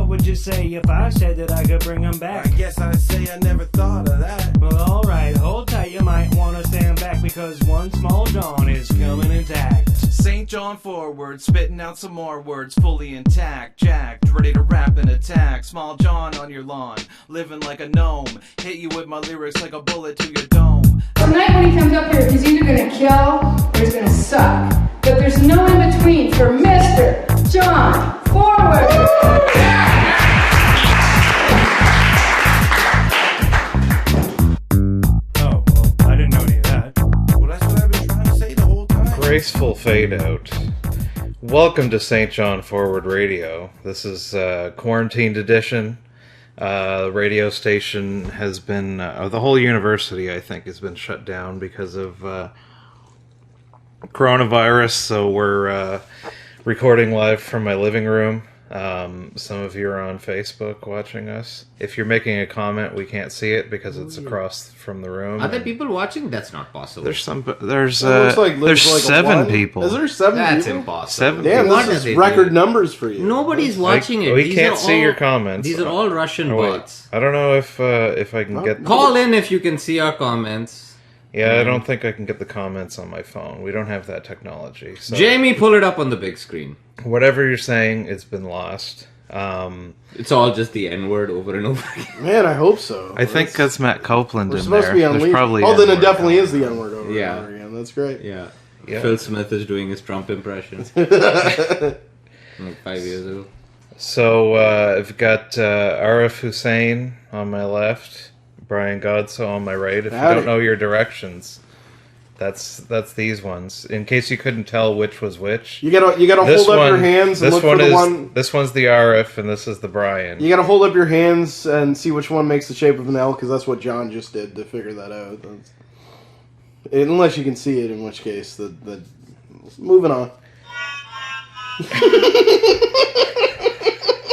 would you say if I said that I could bring them back? I guess I'd say I never thought of that. Well, alright, hold tight, you might want to stand back because one small John is coming intact. St. John forward, spitting out some more words, fully intact, jacked, ready to rap and attack. Small John on your lawn, living like a gnome, hit you with my lyrics like a bullet to your dome. Tonight when he comes up here, he's either gonna kill or he's gonna suck. But there's no in between for Mr. John Forward. Oh, well, I didn't know any of that. Well, that's what I've been trying to say the whole time. Graceful fade out. Welcome to St. John Forward Radio. This is quarantined edition. The radio station has been, the whole university, I think, has been shut down because of coronavirus. So we're recording live from my living room. Some of you are on Facebook watching us. If you're making a comment, we can't see it because it's across from the room. Are there people watching? That's not possible. There's There's seven people. Is there seven That's people? impossible. Seven Damn, people. this is record numbers for you. Nobody's watching it. We These can't are see all- your comments. These are all Russian Oh, wait. bots. I don't know if I can get. Call in if you can see our comments. Yeah, I don't think I can get the comments on my phone. We don't have that technology. So Jamie, pull it up on the big screen. whatever you're saying, it's been lost. It's all just the N-word over and over again. Man, I hope so. I think that's Matt Copeland we're in supposed there. to be There's unleashed. probably Oh, then it N-word. definitely is the N-word over Yeah. and over again. That's great. Yeah. Yeah. Phil Smith is doing his Trump impression. Like 5 years ago. So I've got Arif Hussain on my left, Brian Godsoe on my right. If Howdy. you don't know your directions, that's these ones. In case you couldn't tell which was which. You gotta hold up your hands and look for the one. This one's the Arif, and this is the Brian. You gotta hold up your hands and see which one makes the shape of an L, because that's what John just did to figure that out. Unless you can see it, in which case, moving on.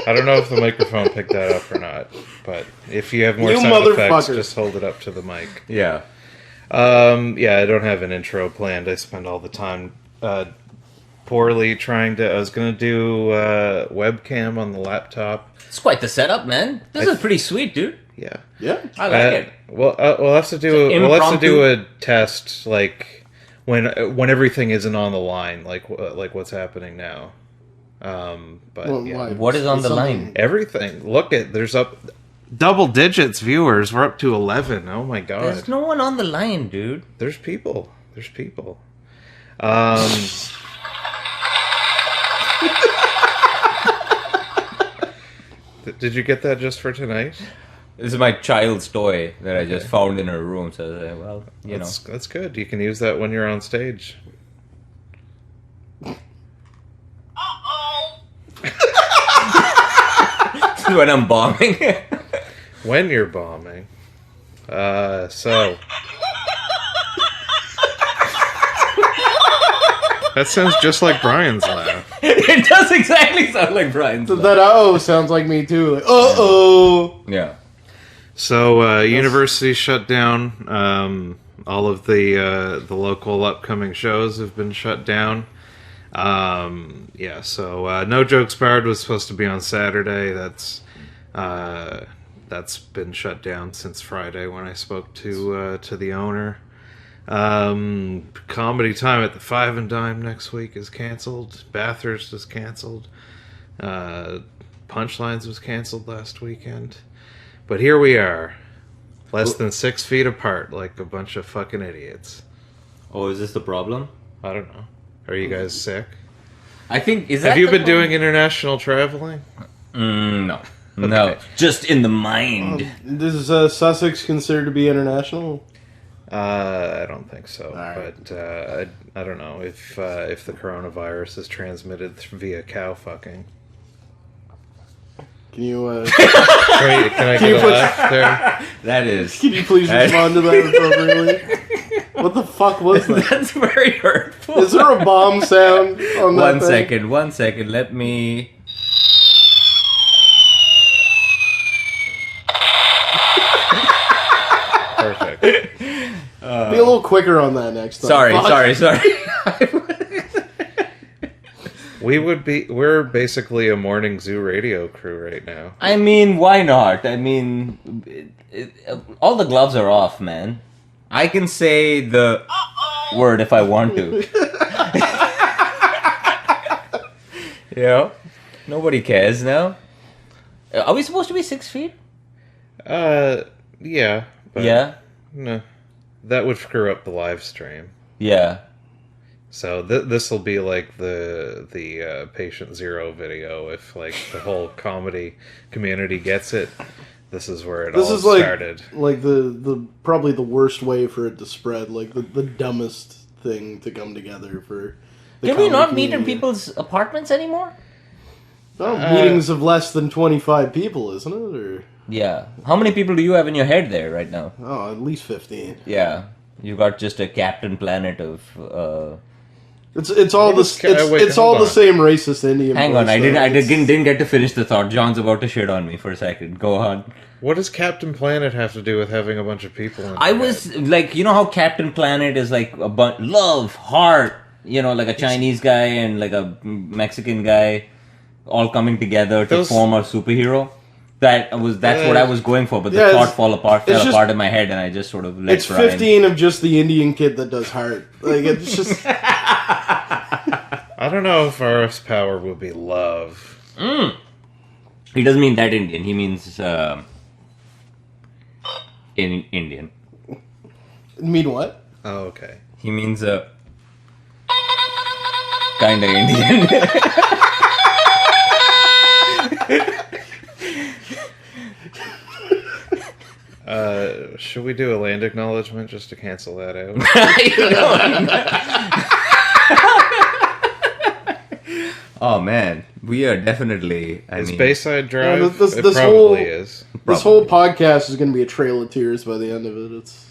I don't know if the microphone picked that up or not, but if you have more You sound effects, motherfucker. just hold it up to the mic. Yeah. Yeah, I don't have an intro planned. I spend all the time poorly trying to... I was going to do webcam on the laptop. It's quite the setup, man. This is pretty sweet, dude. Yeah. Yeah. I like it. We'll have to do a test like when everything isn't on the line, like what's happening now. But Well, yeah. why? What is on the Something- line? Everything. Look at there's up double digits viewers. We're up to 11. Oh my god. There's no one on the line, dude. There's people. There's people. Did you get that just for tonight? This is my child's toy that I just found in her room. So, I was like, well, you That's good. You can use that when you're on stage. know, when I'm bombing. When you're bombing. So. That sounds just like Brian's laugh. It does exactly sound like Brian's. So that "oh" sounds like me too. Like, uh-oh. Yeah. So, university shut down. All of the local upcoming shows have been shut down. Yeah, so No Jokes Barred was supposed to be on Saturday. That's been shut down since Friday when I spoke to the owner. Comedy Time at the Five and Dime next week is canceled. Bathurst is canceled. Punchlines was canceled last weekend. But here we are, less than 6 feet apart, like a bunch of fucking idiots. Oh, is this the problem? I don't know. Are you guys sick? I think is that. Have you the been problem? doing international traveling? No. No, just in the mind. Is Sussex considered to be international? I don't think so. Right. But I don't know if the coronavirus is transmitted via cow fucking. Can you Can I get a laugh there? That is. can you please respond to that appropriately? What the fuck was that? That's very hurtful. Is there a bomb sound on that thing? One second. Let me. Perfect. Be a little quicker on that next time. Sorry. Fuck. We're basically a morning zoo radio crew right now. I mean, why not? I mean, all the gloves are off, man. I can say the word if I want to. You know? Nobody cares now. Are we supposed to be 6 feet? Yeah. But Yeah? No. That would screw up the live stream. Yeah. So this will be like the Patient Zero video. If like the whole comedy community gets it, this is where it all started. Like the probably the worst way for it to spread. Like the dumbest thing to come together for. Can we not meet in people's apartments anymore? No, meetings of less than 25 people, isn't it? Or Yeah. How many people do you have in your head there right now? oh, at least 15. Yeah. You got just a Captain Planet of. It's all What is the same racist Indian. Hang on, voice, I though. didn't get to finish the thought. John's about to shit on me for a second. Go on. What does Captain Planet have to do with having a bunch of people in I your was head? like, you know how Captain Planet is like a love, heart, you know, like a Chinese guy and like a Mexican guy all coming together to form a superhero. That's what I was going for, but the thought fell apart in my head, and I just sort of let It's 15 of just the Indian kid that does heart. Like it's just. I don't know if Arif's power would be love. He doesn't mean that Indian. He means Indian. Mean what? Oh, okay. He means kind of Indian. Should we do a land acknowledgement just to cancel that out? Oh man, we are definitely. Is Bayside Drive? Yeah, this it whole- probably is. This whole podcast is going to be a trail of tears by the end of it. It's.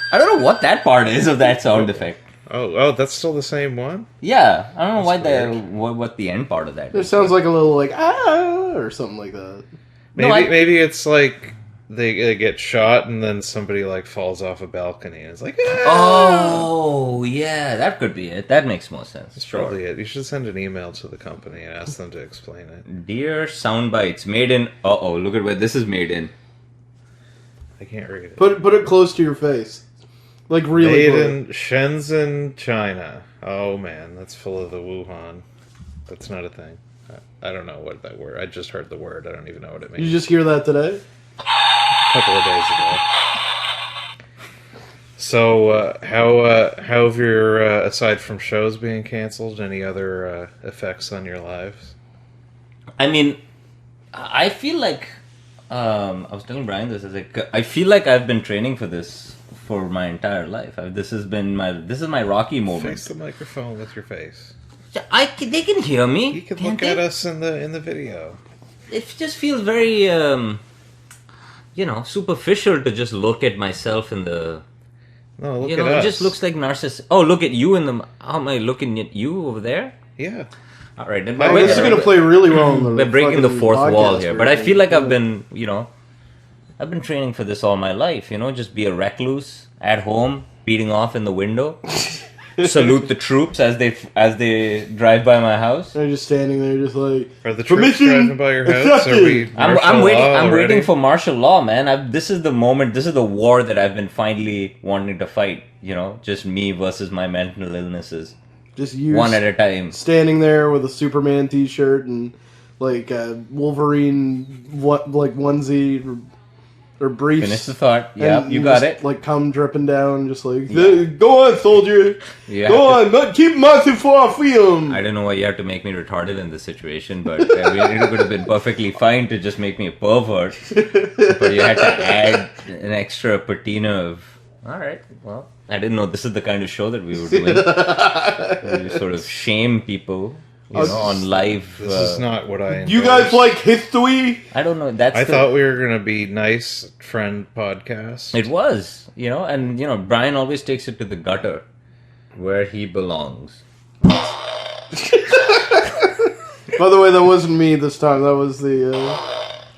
I don't know what that part is of that sound effect. Oh, that's still the same one? Yeah, I don't know why That's what the end part of that It is. sounds like a little like or something like that. Maybe it's like they get shot and then somebody like falls off a balcony and it's like, Oh, yeah, that could be it. That makes more sense. That's probably it. You should send an email to the company and ask them to explain it. Dear Soundbites, made in. Look at where this is made in. I can't read it. Put it close to your face, like really Made close. in Shenzhen, China. Oh man, that's full of the Wuhan. That's not a thing. I don't know what that word. I just heard the word. I don't even know what it means. You just hear that today? A couple of days ago. So, how have your aside from shows being canceled, any other effects on your lives? I mean, I feel like I was telling Brian this. I feel like I've been training for this for my entire life. This is my Rocky moment. Face the microphone with your face. They can hear me. You can can't look at they? us in the video. It just feels very, superficial to just look at myself in the. No, look at It us. just looks like narcissist. Oh, look at you in the. How am I looking at you over there? Yeah. All right, then This is going to play really well in the we're breaking the fucking fourth wall podcast here, but I version. feel like I've been training for this all my life. Just be a recluse at home, beating off in the window, salute the troops as they drive by my house. They're just standing there, just like. Are the troops Permission driving by your house? Are we? I'm waiting. I'm already? waiting for martial law, man. This is the moment. This is the war that I've been finally wanting to fight. Just me versus my mental illnesses, Just you one at a time. standing there with a Superman T-shirt and like a Wolverine onesie or briefs. Finish the thought. and Yeah, you got just, it. Like cum dripping down, just like go on, soldier. Yeah. Go on, keep marching for our freedom. I don't know why you have to make me retarded in this situation, but it would have been perfectly fine to just make me a pervert. But you had to add an extra patina of. All right, well, I didn't know this is the kind of show that we were doing. Where we sort of shame people, on live. This is not what I. You guys like history? I don't know. I thought we were gonna be nice friend podcast. It was, and Brian always takes it to the gutter, where he belongs. By the way, that wasn't me this time. That was the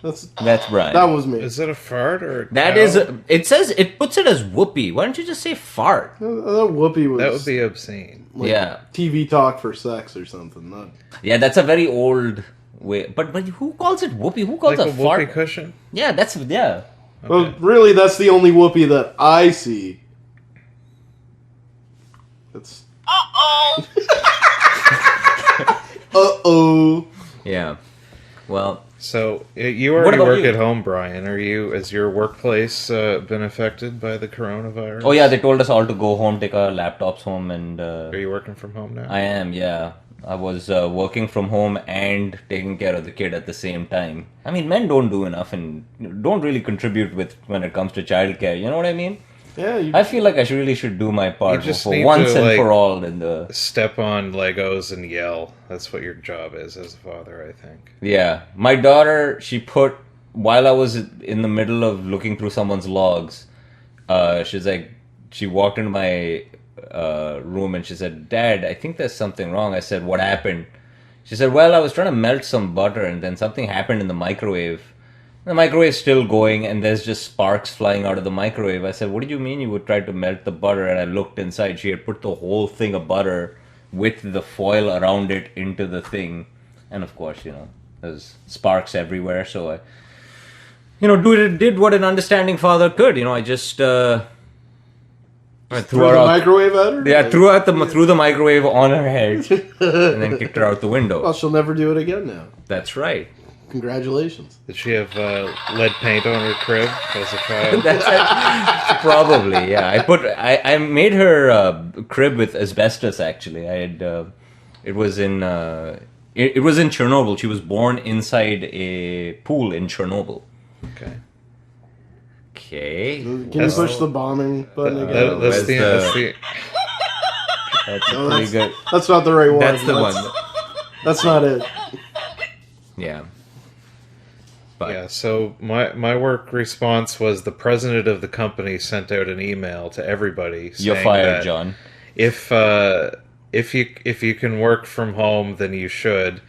That's Brian. That was me. Is it a fart or a That cow? is. It says it puts it as whoopee. Why don't you just say fart? That whoopee was That would be obscene. like Yeah. TV talk for sex or something. Not... Yeah, that's a very old way. But who calls it whoopee? Who calls Like a a whoopee fart? cushion? Yeah, that's yeah. Well, really, that's the only whoopee that I see. That's. Uh-oh. Yeah. Well, So you What already about work you? at home, Brian. Has your workplace been affected by the coronavirus? oh yeah, they told us all to go home, take our laptops home, and Are you working from home now? I am. Yeah, I was working from home and taking care of the kid at the same time. I mean, men don't do enough and don't really contribute with when it comes to childcare. You know what I mean? Yeah, you, I feel like I really should do my part just for need once to, and like, for all in the. Step on Legos and yell. That's what your job is as a father, I think. Yeah, my daughter, she put while I was in the middle of looking through someone's logs, she's like, she walked into my room and she said, "Dad, I think there's something wrong." I said, "What happened?" She said, "Well, I was trying to melt some butter and then something happened in the microwave. The microwave's still going and there's just sparks flying out of the microwave." I said, "What did you mean you would try to melt the butter?" And I looked inside. She had put the whole thing of butter with the foil around it into the thing. And of course, there's sparks everywhere. So I, did what an understanding father could. I just I threw threw her the out. microwave at her? Yeah, threw the microwave on her head and then kicked her out the window. Well, she'll never do it again now. That's right. Congratulations. Did she have lead paint on her crib as a child? That's probably, yeah. I made her crib with asbestos. Actually, I had it was in it was in Chernobyl. She was born inside a pool in Chernobyl. Okay. Okay, Can you That's- push the bombing button again? That's the that's No, pretty good. That's not the right one. That's the one. That's not it. Yeah. But Yeah, so my work response was the president of the company sent out an email to everybody saying you're fired, that John. if you can work from home, then you should.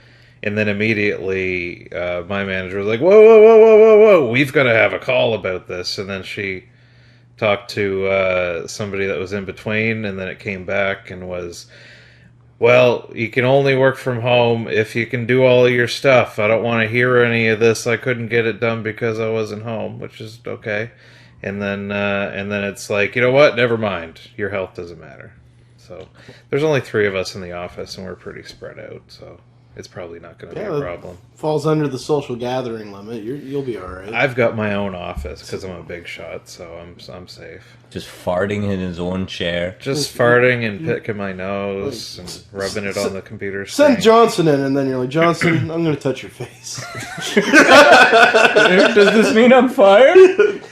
And then immediately my manager was like, whoa, we've got to have a call about this. And then she talked to somebody that was in between, and then it came back and was, well, you can only work from home if you can do all of your stuff. I don't want to hear any of this. I couldn't get it done because I wasn't home, which is okay. And then it's like, you know what? Never mind. Your health doesn't matter. So there's only 3 of us in the office, and we're pretty spread out. So it's probably not going to be a problem. Falls under the social gathering limit. You'll be all right. I've got my own office because I'm a big shot, so I'm safe. Just farting in his own chair. Just farting and picking my nose and rubbing it on the computer Send screen. Johnson in, and then you're like, Johnson, I'm going to touch your face. Does this mean I'm fired?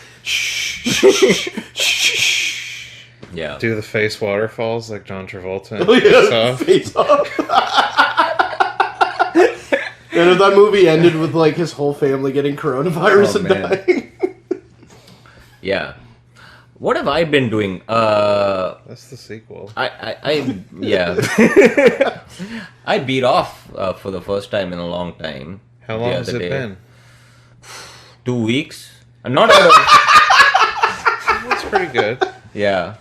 Yeah. Do the face waterfalls like John Travolta. Oh, yeah, Face Off. face off. And if that movie ended with like his whole family getting coronavirus Oh, and man. dying. Yeah. What have I been doing? That's the sequel. Yeah. I beat off for the first time in a long time. How the long has other it day. been? 2 weeks. I'm not out of. That's pretty good. Yeah.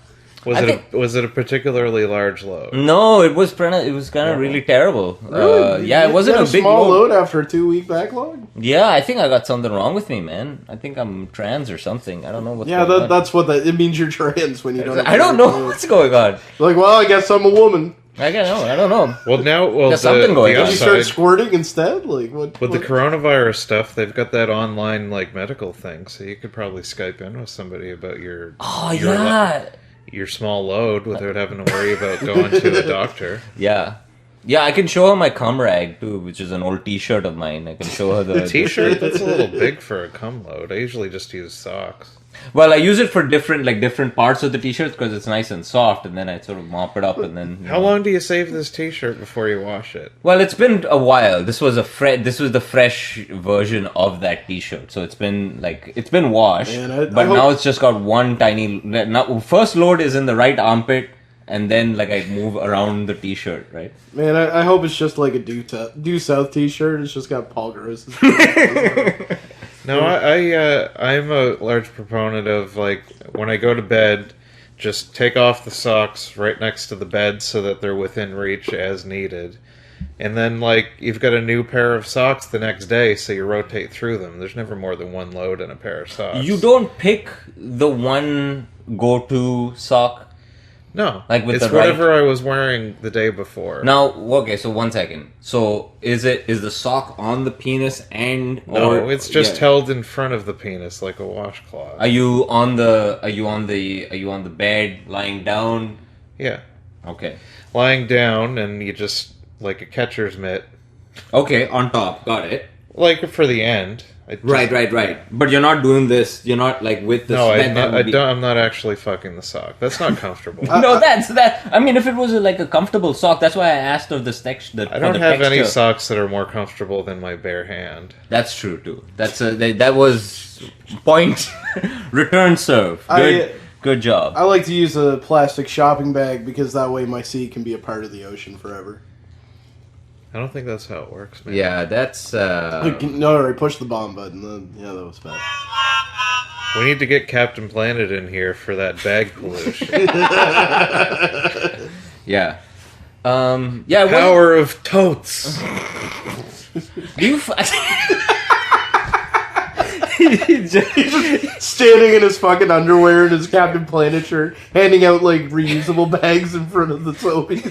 Was it a particularly large load? No, it was kind of really terrible. Yeah, it wasn't You a had big small load. load after a 2-week backlog. Yeah, I think I got something wrong with me, man. I think I'm trans or something. I don't know what's Yeah, going on. that's what it means. You're trans when you don't. Have I don't know what's going on. Like, well, I guess I'm a woman. I don't know. Well, There's something going on. Did you start squirting instead? Like what? With the what- coronavirus stuff, they've got that online like medical thing, so you could probably Skype in with somebody about your your small load without having to worry about going to a doctor. Yeah. Yeah, I can show her my cum rag too, which is an old T-shirt of mine. I can show her the T-shirt, that's a little big for a cum load. I usually just use socks. Well, I use it for different parts of the T-shirt because it's nice and soft, and then I sort of mop it up, and then. How long do you save this T-shirt before you wash it? Well, it's been a while. This was the fresh version of that T-shirt, so it's been washed, Man, but now it's just got one tiny. Now, first load is in the right armpit, and then I move around the T-shirt, right? Man, I hope it's just like a due south T-shirt. It's just got Paul Gross's. No, I'm a large proponent of, like, when I go to bed, just take off the socks right next to the bed so that they're within reach as needed. And then, like, you've got a new pair of socks the next day, so you rotate through them. There's never more than one load in a pair of socks. You don't pick the one go-to sock? No. Like with it's the whatever I was wearing the day before. Now, okay, so 1 second. So, is the sock on the penis and... No, or, it's just held in front of the penis like a washcloth. Are you on the bed, lying down? Yeah. Okay. Lying down, and you just, like a catcher's mitt. Okay, on top. Got it. Like, for the end. Right. But you're not doing this. You're not, like, with the... No, I'm not actually fucking the sock. That's not comfortable. No, that's that. I mean, if it was like a comfortable sock, that's why I asked of this texture. I don't have any socks that are more comfortable than my bare hand. That's true too. That was point return serve. Good job. I like to use a plastic shopping bag because that way my seat can be a part of the ocean forever. I don't think that's how it works, man. Yeah, that's... No, I pushed the bomb button. Yeah, that was bad. We need to get Captain Planet in here for that bag pollution. Yeah. Power of totes. Do you... He's just standing in his fucking underwear and his Captain Planet shirt, handing out like reusable bags in front of the Tobies.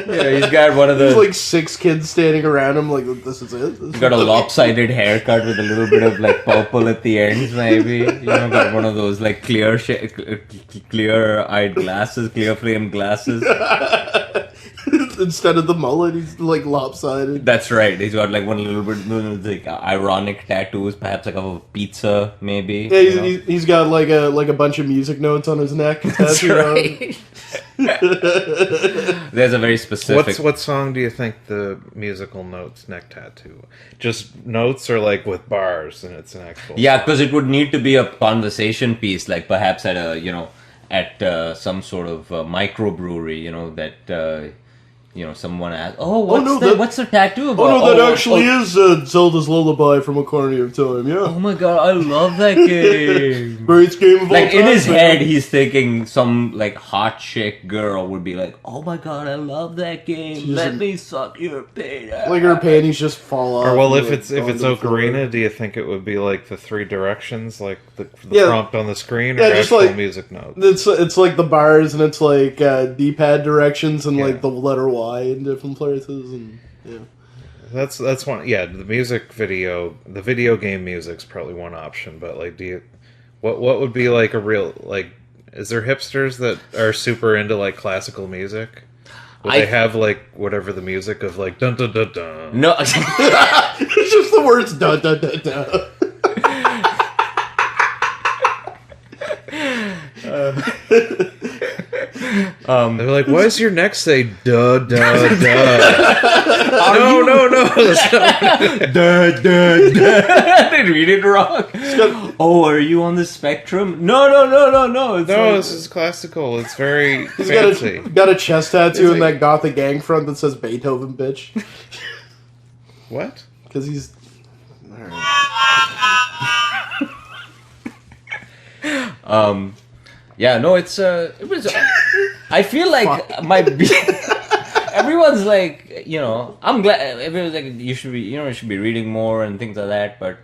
Yeah, he's got one of those... There's like 6 kids standing around him like, this is it? He's got a lopsided haircut with a little bit of like purple at the ends, maybe. You know, got one of those like clear-eyed glasses, clear frame glasses. Instead of the mullet, he's like lopsided. That's right. He's got like one little bit like ironic tattoos, perhaps like of a pizza, maybe. Yeah, he's got like a bunch of music notes on his neck. That's right. There's a very specific... What song do you think the musical notes neck tattoo? Just notes or like with bars and it's an actual... Yeah, because it would need to be a conversation piece, like perhaps at a, some sort of microbrewery, that... someone asked, what's the tattoo about? Oh, no, that actually is Zelda's Lullaby from Ocarina of Time, yeah. Oh my god, I love that game. Greatest game of all time. Like, in his head, he's thinking some, like, hot chick girl would be like, oh my god, I love that game. Let me suck your penis. Like, her panties just fall off. Or, well, if it's Ocarina, do you think it would be like the 3 directions, like the prompt on the screen, or actual like, music notes? It's like the bars, and it's like D-pad directions, and like the letter Y in different places, and yeah. That's one. Yeah, the video game music's probably one option, but like, what would be like a real, like, is there hipsters that are super into like classical music? Would they have like whatever the music of like dun dun dun dun? No, it's just the words dun dun dun dun. They're like, why does your neck say duh duh duh? No. Duh duh duh. They read it wrong. Oh, are you on the spectrum? No. This is classical. It's very fancy. Got a chest tattoo in that gothic gang front that says Beethoven, bitch. What? Because he's... Alright. Yeah, no, it was... I feel like everyone's like, I'm glad, everyone's like, you should be reading more and things like that, but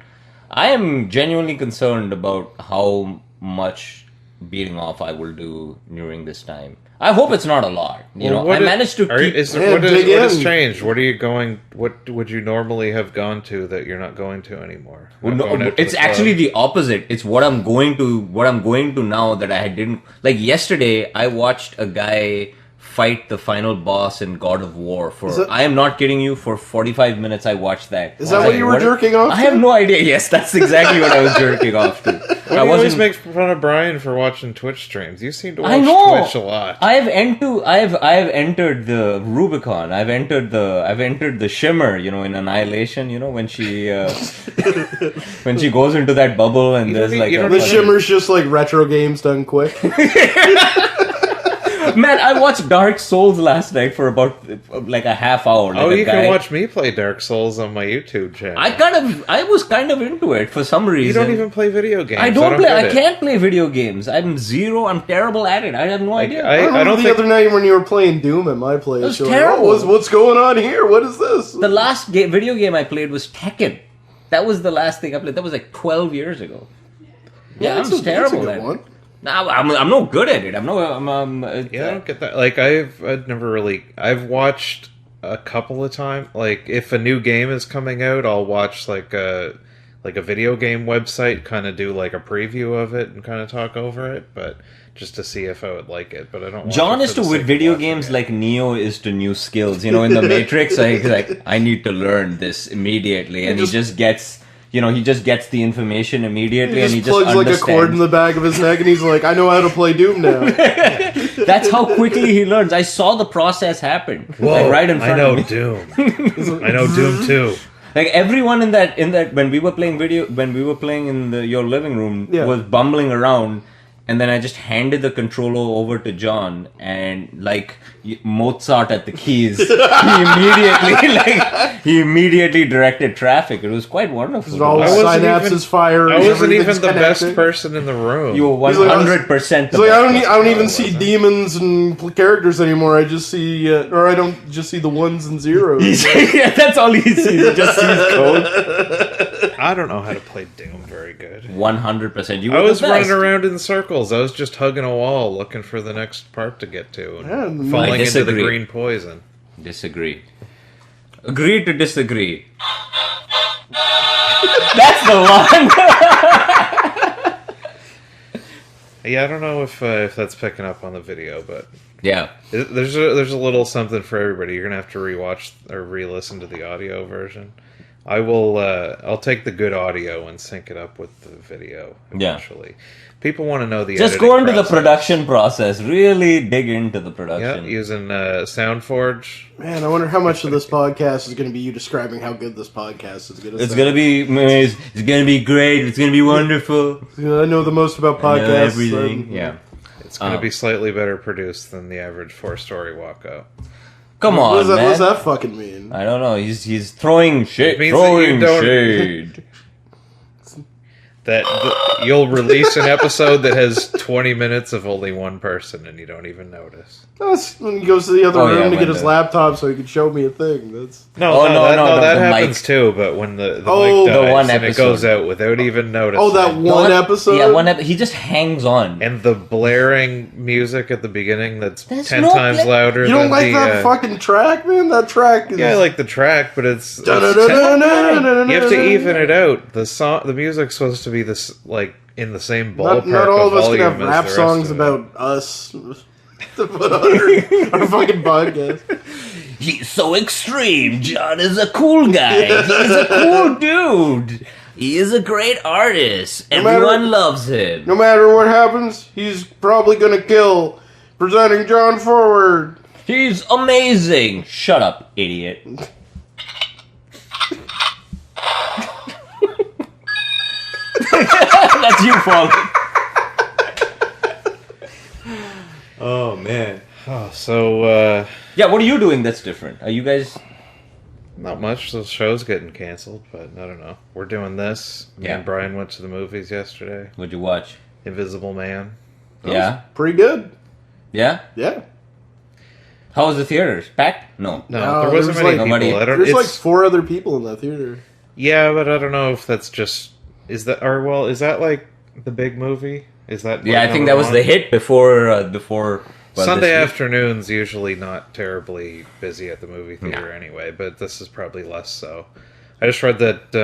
I am genuinely concerned about how much beating off I will do during this time. I hope it's not a lot. I managed to keep... What has changed? What are you going... What would you normally have gone to that you're not going to anymore? It's actually the opposite. It's what I'm going to now that I didn't... Like, yesterday, I watched a guy fight the final boss in God of War. I am not kidding you, for 45 minutes I watched that. Is that what you were jerking off to? I have no idea. Yes, that's exactly what I was jerking off to. Why do you always make fun of Brian for watching Twitch streams? You seem to watch Twitch a lot. I have entered the Rubicon. I've entered the Shimmer, in Annihilation, when she when she goes into that bubble and there's like the Shimmer's just like retro games done quick. Man, I watched Dark Souls last night for about like a half hour. Like You can watch me play Dark Souls on my YouTube channel. I was kind of into it for some reason. You don't even play video games. I get it. can't play video games. I'm terrible at it. I have no idea. I don't think the other night when you were playing Doom at my place, was you're terrible. like, what's going on here? What is this? The last video game I played was Tekken. That was the last thing I played. That was like 12 years ago. Yeah, I'm terrible at it. No, I'm no good at it. I don't get that. Like I've watched a couple of times. Like if a new game is coming out, I'll watch like a video game website, kind of do like a preview of it and kind of talk over it, but just to see if I would like it. But I don't. John is to with video games like Neo is to new skills. You know, in the Matrix, like I need to learn this immediately, and he just gets. You know, he just gets the information immediately, and he just plugs understands. like a cord in the back of his neck, and he's like, "I know how to play Doom now." That's how quickly he learns. I saw the process happen, like right in front of me. Doom. I know Doom too. Like everyone in that when we were playing in your living room was bumbling around, and then I just handed the controller over to John, and like Mozart at the keys, he immediately directed traffic. It was quite wonderful. All synapses fire. I wasn't even the best person in the room. You were 100%. Like, I don't even see demons and characters anymore. I just see, or I don't just see the ones and zeros. Yeah, that's all he sees. He just sees code. I don't know how to play Doom very good. 100%. I was running around in circles. I was just hugging a wall looking for the next part to get to. And falling into the green poison. Disagree. Agree to disagree. That's the one. Yeah, I don't know if that's picking up on the video, but yeah, there's a little something for everybody. You're gonna have to rewatch or re-listen to the audio version. I will. I'll take the good audio and sync it up with the video eventually. Yeah. People want to know the just go into the production process. Really dig into the production. Yeah, using SoundForge. Man, I wonder how much of this podcast is going to be you describing how good this podcast is going to. It's going to be. It's going to be great. It's going to be wonderful. I know the most about podcasts. Everything. Yeah. It's going to be slightly better produced than the average 4-story walkout. Come on, man. What does that fucking mean? I don't know. He's throwing shade. Throwing shade. That you'll release an episode that has 20 minutes of only one person and you don't even notice. That's when he goes to the other room to get his laptop so he can show me a thing. That's that happens too. But when the mic dies and it goes out without even noticing. Oh, that one episode. Yeah, he just hangs on. And the blaring music at the beginning that's 10 times louder. You don't like that fucking track, man? That track is... Yeah, I like the track, but it's you have to even it out. The music's supposed to be this like in the same ballpark. Not all of us can have rap songs about us to put on our fucking podcast. He's so extreme. John is a cool guy. He's a cool dude. He is a great artist. Everyone loves him. No matter what happens, he's probably gonna kill. Presenting John Forward. He's amazing. Shut up, idiot. That's you, Paul. Oh, man. Oh, so, yeah, what are you doing that's different? Are you guys... Not much. The show's getting canceled, but I don't know. We're doing this. Me and Brian went to the movies yesterday. What'd you watch? Invisible Man. Yeah? Pretty good. Yeah? Yeah. How was the theaters? Packed? No, there wasn't many people. There's like 4 other people in that theater. Yeah, but I don't know if that's just... Is that like the big movie? Is that? Yeah, I think that was the hit before. Sunday afternoons usually not terribly busy at the movie theater anyway, but this is probably less so. I just read that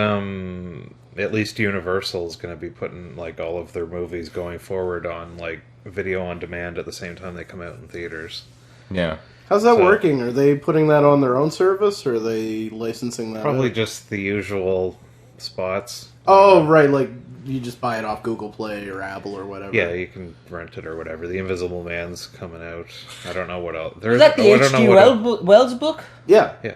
at least Universal is going to be putting like all of their movies going forward on like video on demand at the same time they come out in theaters. Yeah. How's that working? Are they putting that on their own service, or are they licensing that? Probably just the usual spots. Oh, right, like you just buy it off Google Play or Apple or whatever. Yeah, you can rent it or whatever. The Invisible Man's coming out. I don't know what else. Is that the H.G. Wells book? Yeah. Yeah.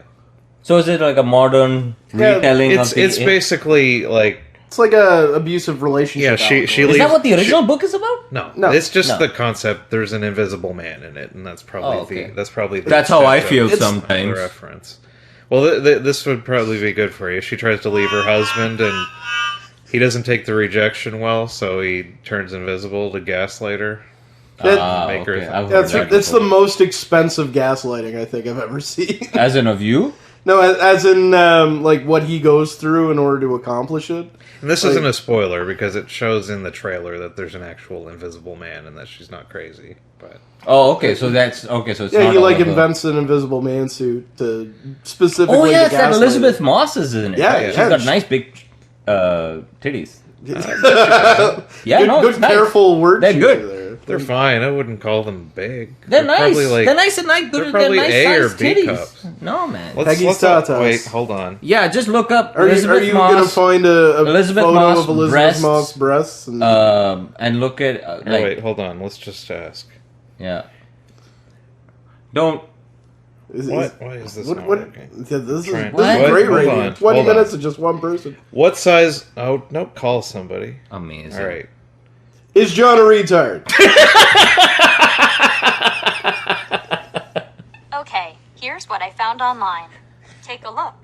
So is it like a modern retelling of the... It's basically like It's like a abusive relationship. Yeah, she Is leaves. that what the original book is about? No. It's just No. the concept. There's an invisible man in it, and that's probably Oh, okay. the That's how I feel It's- sometimes. reference. Well, this would probably be good for you. She tries to leave her husband, and he doesn't take the rejection well, so he turns invisible to gaslight her. Make her Okay. think. I've heard that It's the before. most expensive gaslighting I think I've ever seen. As in of you? No, as in like what he goes through in order to accomplish it. And this isn't a spoiler because it shows in the trailer that there's an actual invisible man and that she's not crazy. But Oh, okay. So that's okay. So it's Yeah, not he all like of a- invents an invisible man suit to specifically. Oh yeah, to it's that gaslight Elizabeth her. Moss is in it. Yeah, She's yeah. got nice big titties. good, Yeah, no, good it's nice. careful word. They're choosing good. There. they're fine. I wouldn't call them big. They're nice. Probably like, they're nice and nice. they're They're probably nice A or sized B titties. cups. No man. Peggy's look- tatas. Wait, hold on. Yeah, just look up Are Elizabeth you Moss. gonna find a Elizabeth photo Moss of Elizabeth breasts, Moss breasts? And, and look at Oh, like wait, hold on. Let's just ask. yeah. Don't. is- Why is- is this What? not What? working? Yeah, this is Trying- What? great Hold radio. on, 20 hold on. minutes of just one person. What size? Oh, nope. Call somebody. Amazing. All right. Is John a retard? Okay, here's what I found online. Take a look.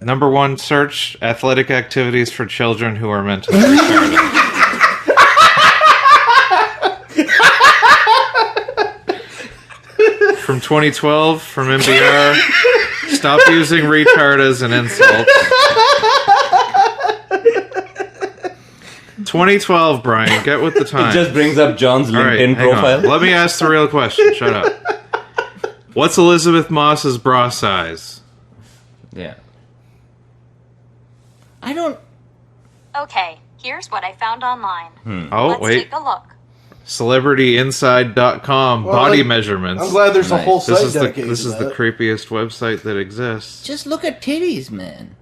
Number one search: athletic activities for children who are mentally retarded. From 2012, from NPR. Stop using retard as an insult. 2012, Brian. Get with the time. It just brings up John's All right, LinkedIn hang on. profile. Let me ask the real question. Shut up. What's Elizabeth Moss's bra size? Yeah. I don't. Okay, here's what I found online. Oh, Let's wait. take a look. CelebrityInside.com Well, body like, measurements. I'm glad there's a Nice. whole site This is dedicated this to is the that. creepiest website that exists. Just look at titties, man.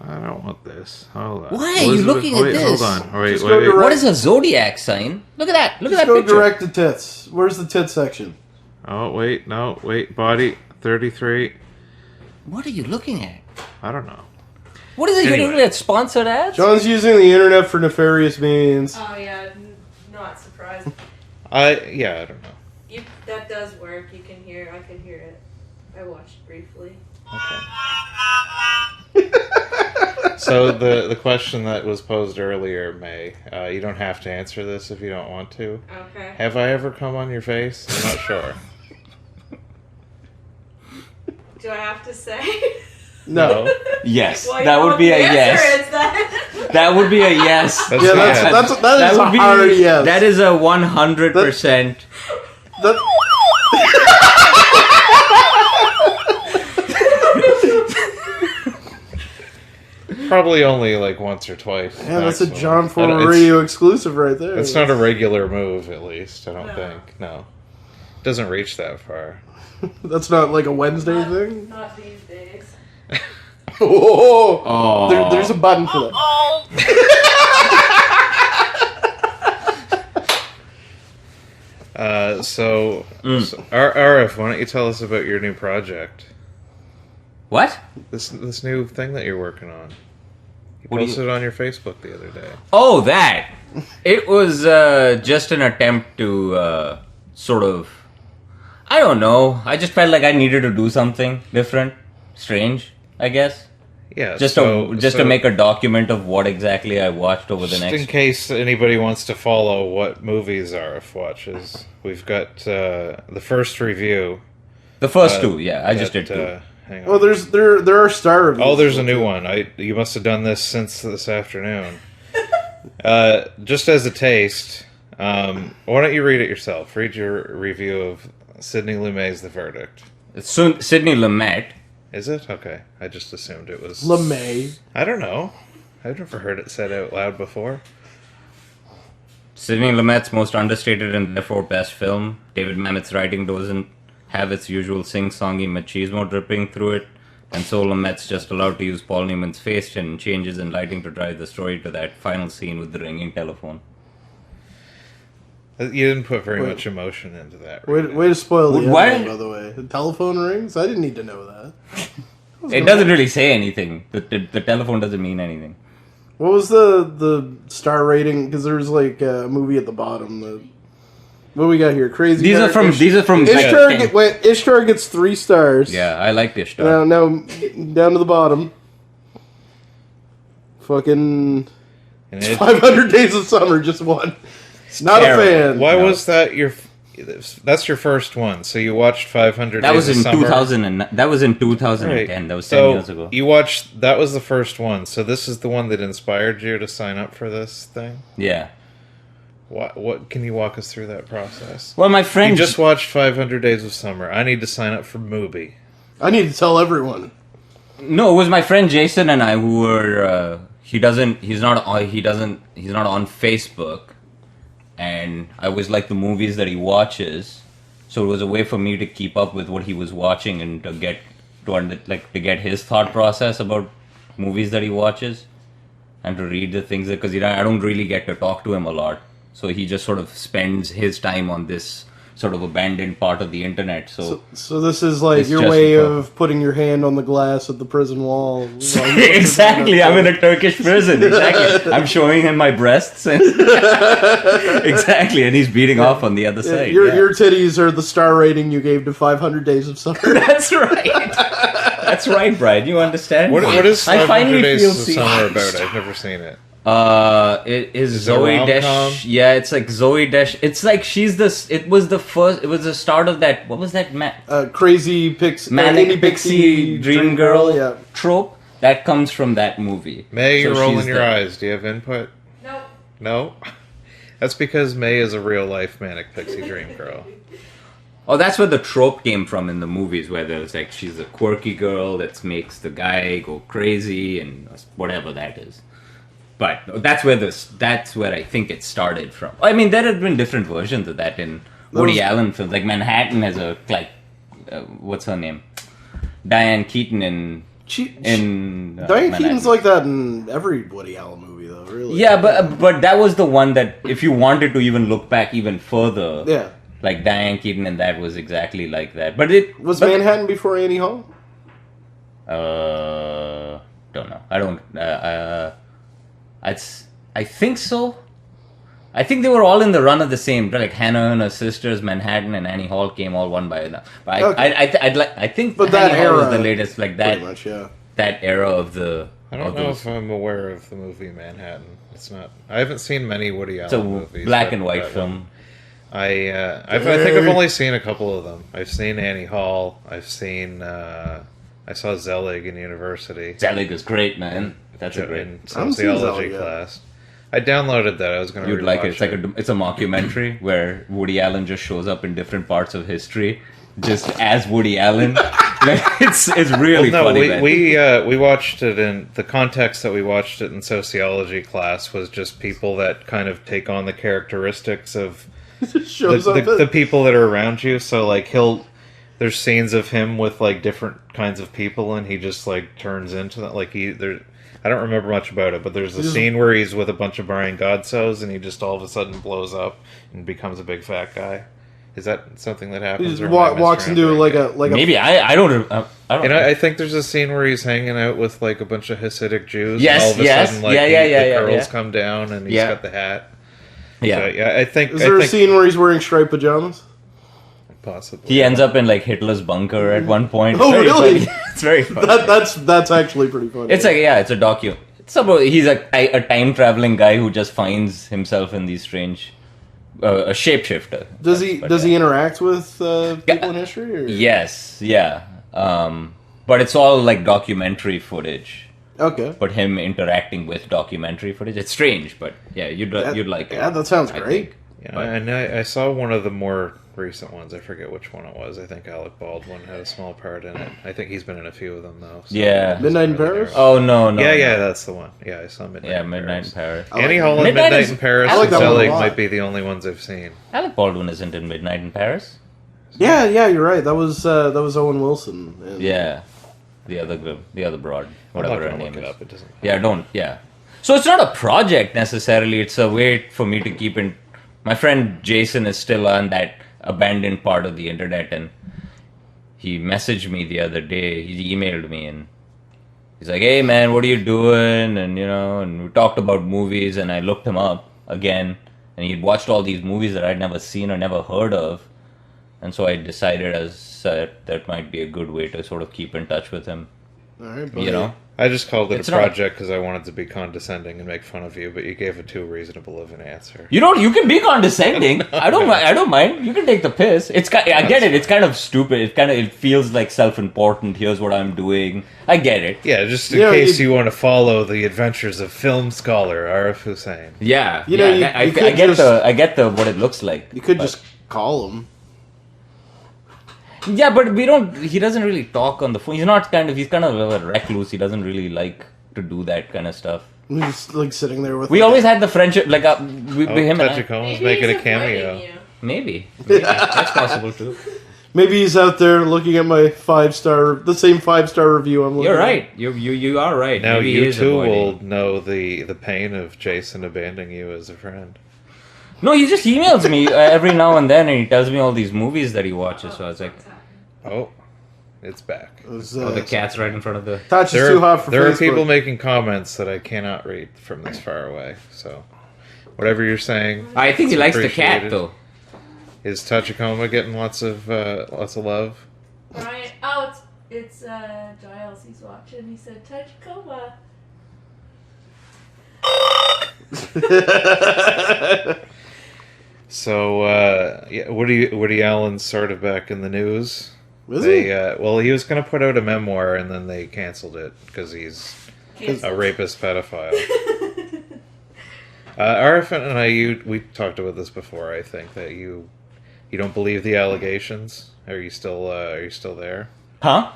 I don't want this. Hold on. Why are you looking at wait, this? Hold on. Wait, Just wait, go wait. direct- What is a zodiac sign? Look at that. Look Just at go that picture. direct to tits. Where's the tit section? Oh, wait. No, wait. Body 33. What are you looking at? I don't know. What is it? Anyway. You're looking at sponsored ads? John's using the internet for nefarious means. Oh yeah, not surprised. I don't know. That does work. You can hear. I can hear it. I watched briefly. So the question that was posed earlier, May, you don't have to answer this if you don't want to. Okay. Have I ever come on your face? I'm not sure. Do I have to say? No. Yes. Well, you that know would what be the a answer yes. is then. That would be a yes. That's Yeah, a that yes. is a would be, hard yes. That is a 100%. That- Probably only like once or twice. yeah, that's a maximum. John I don't- Former it's- Radio exclusive right there. It's not a regular move, at least. I don't No. think. No, it doesn't reach that far. That's not like a Wednesday thing. Not these days. Oh, Oh. there's a button for that. So Arif, why don't you tell us about your new project? What? This new thing that you're working on. You What do you- posted it on your Facebook the other day. Oh, that. It was just an attempt to sort of. I don't know. I just felt like I needed to do something different, strange, I guess. Yeah, Just so to make a document of what exactly I watched over the just in next. case anybody wants to follow what movies Arif watches, we've got the first review. The first two, yeah, I just that, did two. Hang on. Well, there are star reviews. Oh, there's a new one. You must have done this since this afternoon. Just as a taste, why don't you read it yourself? Read your review of Sidney Lumet's The Verdict. It's Sidney Lumet. Is it? Okay. I just assumed it was... LeMay. I don't know. I've never heard it said out loud before. Sidney Lumet's most understated and therefore best film. David Mamet's writing doesn't have its usual sing-songy machismo dripping through it, and so Lumet's just allowed to use Paul Newman's face and changes in lighting to drive the story to that final scene with the ringing telephone. You didn't put very much emotion into that. Way to spoil the Why- ending, by the way. The telephone rings? I didn't need to know that. It doesn't really say anything. The telephone doesn't mean anything. What was the star rating? Because there's like a movie at the bottom. What do we got here? Crazy. These are from Ishtar gets 3 stars. Yeah, I like Ishtar. Now down to the bottom. Fucking 500 Days of Summer, just 1. Not terrible. a fan. Why was that that's your first one? So you watched 500 That Days was of in Summer? 2000. That was in 2010. Right. That was 10 years ago. You watched, that was the first one. So this is the one that inspired you to sign up for this thing? Yeah. What can you walk us through that process? Well, my friend You just watched 500 Days of Summer. I need to sign up for Mubi. I need to tell everyone. No, it was my friend Jason and I who were. He's not on Facebook, and I always like the movies that he watches, so it was a way for me to keep up with what he was watching and to get his thought process about movies that he watches, and to read the things because I don't really get to talk to him a lot, so he just sort of spends his time on this sort of abandoned part of the internet. So this is like It's your just way fun. of putting your hand on the glass at the prison wall. Exactly, I'm in a Turkish prison. Exactly, I'm showing him my breasts. And exactly, and he's beating off on the other side. Your titties are the star rating you gave to 500 Days of Summer. That's right. That's right, Brian. You understand? What is I 500 finally Days feel of seen. Summer about? I've never seen it. It is it a Zoe rom-com? Desch. Yeah, it's like Zoe Desch. It's like she's the. It was the start of that. What was that? Crazy Manic indie Pixie Dream Girl Yeah. trope. That comes from that movie. May, you're So rolling she's your the- eyes. Do you have input? Nope. No? That's because May is a real life Manic Pixie Dream Girl. Oh, that's where the trope came from in the movies, where there's like she's a quirky girl that makes the guy go crazy and whatever that is. But that's where I think it started from. I mean, there have been different versions of that in Woody Allen films. Like Manhattan has what's her name? Diane Keaton in Diane Manhattan. Keaton's like that in every Woody Allen movie, though. Really. Yeah, but that was the one that if you wanted to even look back even further, Yeah. like Diane Keaton and that was exactly like that. Was Manhattan before Annie Hall? Don't know. I don't. I think so. I think they were all in the run of the same. Like Hannah and her sisters, Manhattan and Annie Hall came all one by now. But Okay. I think But Annie that Hall was era, the latest. Like that. Pretty much, yeah. That era of the. I don't know if I'm aware of the movie Manhattan. It's not. I haven't seen many Woody It's a Allen movies. black but and white that film. one. I think I've only seen a couple of them. I've seen Annie Hall. I've seen. I saw Zelig in university. Zelig is great, man. That's a great. in haven't seen sociology Zelig yet. class. I downloaded that. I was going to. You'd like it. It's like it's a mockumentary where Woody Allen just shows up in different parts of history, just as Woody Allen. it's really funny. Man. we watched it in the context that we watched it in sociology class was just people that kind of take on the characteristics of Shows up. the people that are around you. So like there's scenes of him with like different kinds of people, and he just like turns into that. Like I don't remember much about it, but there's a scene where he's with a bunch of Brian Godsoes, and he just all of a sudden blows up and becomes a big fat guy. Is that something that He happens? just or am I walks into misremembering like it? a Maybe I don't. I don't. And I think there's a scene where he's hanging out with like a bunch of Hasidic Jews. Yes, and all of a yes. sudden, like, Yeah, the curls yeah. come down, and he's Yeah. got the hat. Yeah. So, yeah. I think. Is there I a think scene where he's wearing striped pajamas? possibly He ends up in like Hitler's bunker at one point. Oh, Very really? funny. It's very funny. That's actually pretty funny. It's like it's a docu. It's about he's a time traveling guy who just finds himself in these strange a shapeshifter. Does he interact with people in history? Or? Yes, yeah. But it's all like documentary footage. Okay. But him interacting with documentary footage. It's strange, but yeah, you'd like it. Yeah, that sounds I great. think. Yeah, and I saw one of the more recent ones. I forget which one it was. I think Alec Baldwin had a small part in it. I think he's been in a few of them though. So Yeah. Midnight in Paris? Oh no. yeah, that's the one. Yeah, I saw Midnight. Yeah, in Midnight in Paris. Paris. Annie Hall and Midnight Midnight is- in Paris I like and that one a Zelig lot. might be the only ones I've seen. Alec Baldwin isn't in Midnight in Paris. Yeah, you're right. That was Owen Wilson. And Yeah, the other broad, I'm whatever not her gonna name look it is. up. It doesn't. Yeah, don't. Yeah. So it's not a project necessarily. It's a way for me to keep in. My friend Jason is still on that abandoned part of the internet, and he messaged me the other day. He emailed me, and He's like, hey man, what are you doing? And and we talked about movies, and I looked him up again, and he'd watched all these movies that I'd never seen or never heard of, and so I decided that might be a good way to sort of keep in touch with him. All right, buddy. I just called it It's a not- project because I wanted to be condescending and make fun of you, but you gave it too reasonable of an answer. You can be condescending. I don't mind. You can take the piss. I get it. It's kind of stupid. It feels like self-important. Here's what I'm doing. I get it. Yeah, just in case you want to follow the adventures of film scholar Arif Hussain. Yeah. You know, yeah. you I could get just- I get what it looks like. You could just call him. Yeah, but he doesn't really talk on the phone. He's kind of a recluse. He doesn't really like to do that kind of stuff. He's just like sitting there with. We always had the friendship, like him and I. Tachicoma's Maybe making he's a cameo. avoiding you. Maybe. That's possible too. Maybe he's out there looking at my the same 5-star review I'm looking You're at. right. You are right. Now Maybe he you is too avoiding. will know the pain of Jason abandoning you as a friend. No, he just emails me every now and then, and he tells me all these movies that he watches. So I was like, Oh, it's back. It was, oh, the cat's right in front of the. Touch is too hot for There are Facebook. people making comments that I cannot read from this far away. So, whatever you're saying, I think he it's likes the cat appreciated. though. Is Tachikoma getting lots of love? Brian, it's Giles. He's watching. He said, Tachikoma. So, yeah, Woody Allen's sort of back in the news. Was They, he? well, he was going to put out a memoir, and then they canceled it because he's a rapist pedophile. Arif and we talked about this before. I think that you don't believe the allegations. Are you still there? Huh?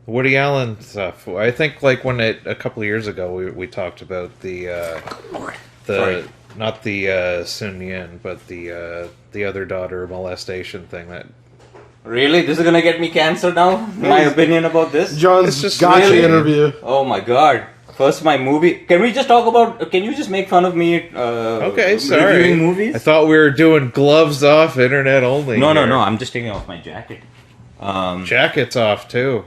Woody Allen stuff. I think like a couple of years ago we talked about the Sorry. not the Sun Yin, but the other daughter molestation thing that. Really? This is gonna get me canceled now? My opinion about this? John's It's just gotcha really- interview. Oh my god. First, my movie. Can we just talk about. Can you just make fun of me Okay, sorry. reviewing movies? I thought we were doing gloves off, internet only. No, here. I'm just taking off my jacket. Jackets off too.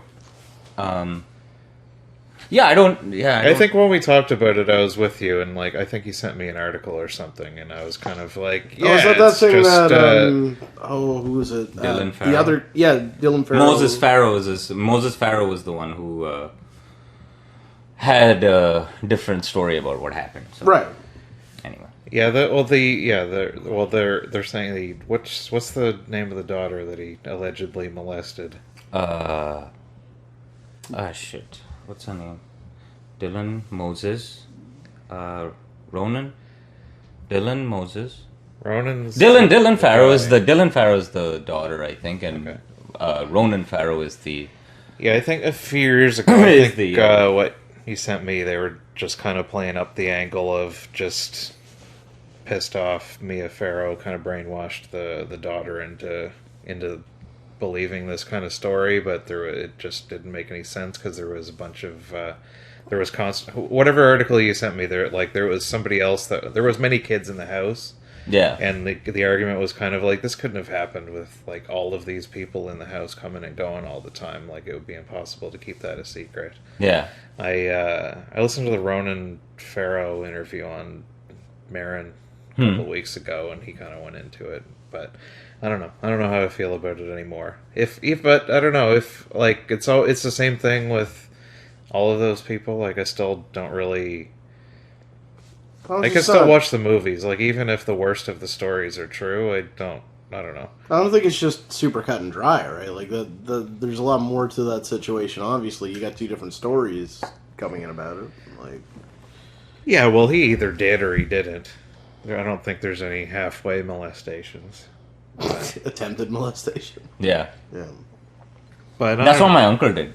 Yeah, I don't. Yeah, I think when we talked about it, I was with you, and like I think you sent me an article or something, and I was kind of like, yeah, Oh, is that it's thing just, that? Who is it? Dylan The Farrow. other, Dylan Farrow. Moses Farrow was the one who had a different story about what happened. So, Right. Anyway, they're saying what's the name of the daughter that he allegedly molested? shit. What's her name? Dylan Moses, Ronan. Dylan Moses. Ronan's Dylan Farrow is guy. Dylan Farrow is the daughter, I think, and Okay. Ronan Farrow is the. Yeah, I think a few years ago, I Is think the, what he sent me, they were just kind of playing up the angle of just pissed off Mia Farrow, kind of brainwashed the daughter into believing this kind of story, but it just didn't make any sense because there was a bunch of there was constant whatever article you sent me there was somebody else that there was many kids in the house. Yeah. And the argument was kind of like this couldn't have happened with like all of these people in the house coming and going all the time. Like it would be impossible to keep that a secret. Yeah. I listened to the Ronan Farrow interview on Marin a couple weeks ago, and he kind of went into it. But I don't know. I don't know how I feel about it anymore. But I don't know if like it's the same thing with all of those people. Like I still don't really. I can still watch the movies, like even if the worst of the stories are true. I don't know. I don't think it's just super cut and dry, right? Like there's a lot more to that situation. Obviously, you got two different stories coming in about it. Like, Yeah, well, he either did or he didn't. I don't think there's any halfway molestations. attempted molestation. Yeah. Yeah. But I That's don't what know. my uncle did.